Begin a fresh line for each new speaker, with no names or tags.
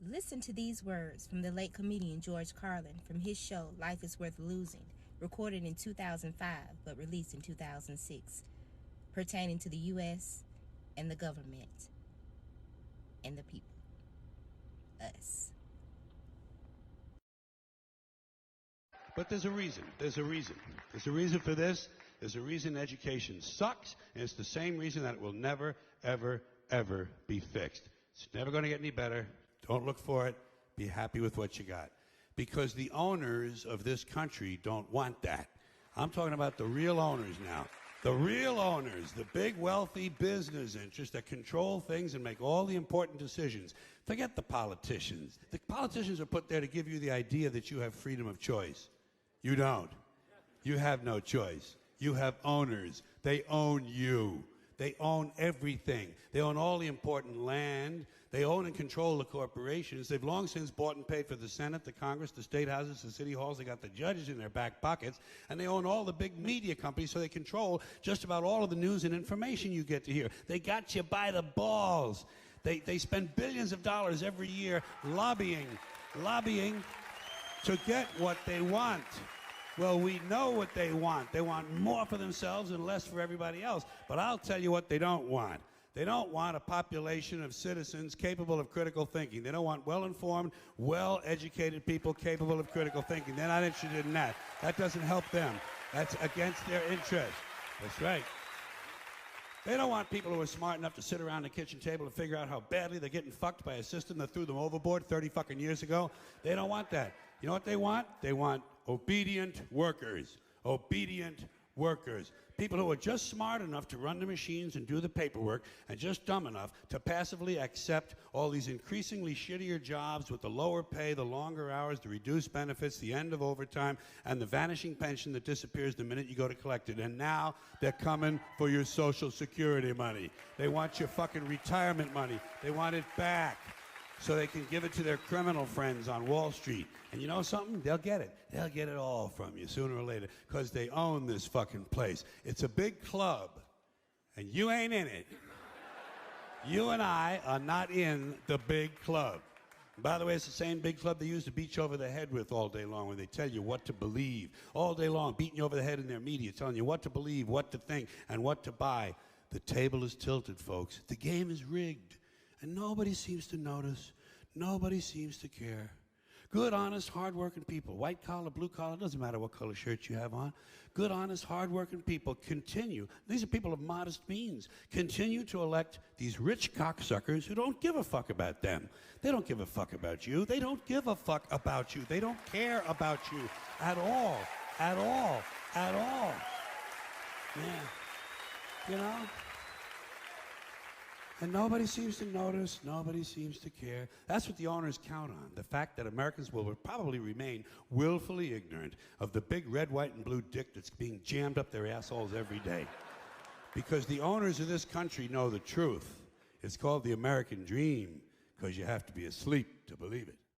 Listen to these words from the late comedian George Carlin from his show Life is Worth Losing, recorded in 2005 but released in 2006, pertaining to the U.S. and the government and the people. Us.
But there's a reason. There's a reason. There's a reason for this. There's a reason education sucks, and it's the same reason that it will never, ever, ever be fixed. It's never going to get any better. Don't look for it. Be happy with what you got. Because the owners of this country don't want that. I'm talking about the real owners now. The real owners, the big wealthy business interests that control things and make all the important decisions. Forget the politicians. The politicians are put there to give you the idea that you have freedom of choice. You don't. You have no choice. You have owners. They own you. They own everything. They own all the important land. They own and control the corporations. They've long since bought and paid for the Senate, the Congress, the state houses, the city halls. They got the judges in their back pockets. And they own all the big media companies, so they control just about all of the news and information you get to hear. They got you by the balls. They spend billions of dollars every year lobbying to get what they want. Well, we know what they want. They want more for themselves and less for everybody else. But I'll tell you what they don't want. They don't want a population of citizens capable of critical thinking. They don't want well-informed, well-educated people capable of critical thinking. They're not interested in that. That doesn't help them. That's against their interest. That's right. They don't want people who are smart enough to sit around the kitchen table and figure out how badly they're getting fucked by a system that threw them overboard 30 fucking years ago. They don't want that. You know what they want? They want obedient workers. Obedient workers. People who are just smart enough to run the machines and do the paperwork and just dumb enough to passively accept all these increasingly shittier jobs with the lower pay, the longer hours, the reduced benefits, the end of overtime, and the vanishing pension that disappears the minute you go to collect it. And now they're coming for your Social Security money. They want your fucking retirement money. They want it back, so they can give it to their criminal friends on Wall Street. And you know something? They'll get it. They'll get it all from you sooner or later, because they own this fucking place. It's a big club, and you ain't in it. You and I are not in the big club. And by the way, it's the same big club they use to beat you over the head with all day long when they tell you what to believe. All day long, beating you over the head in their media, telling you what to believe, what to think, and what to buy. The table is tilted, folks. The game is rigged. And nobody seems to notice. Nobody seems to care. Good, honest, hard-working people, white collar, blue collar, doesn't matter what color shirt you have on. Good, honest, hard-working people continue. These are people of modest means. Continue to elect these rich cocksuckers who don't give a fuck about them. They don't give a fuck about you. They don't give a fuck about you. They don't care about you at all. At all. At all. Yeah. You know? And nobody seems to notice, nobody seems to care. That's what the owners count on, the fact that Americans will probably remain willfully ignorant of the big red, white, and blue dick that's being jammed up their assholes every day. Because the owners of this country know the truth. It's called the American dream, because you have to be asleep to believe it.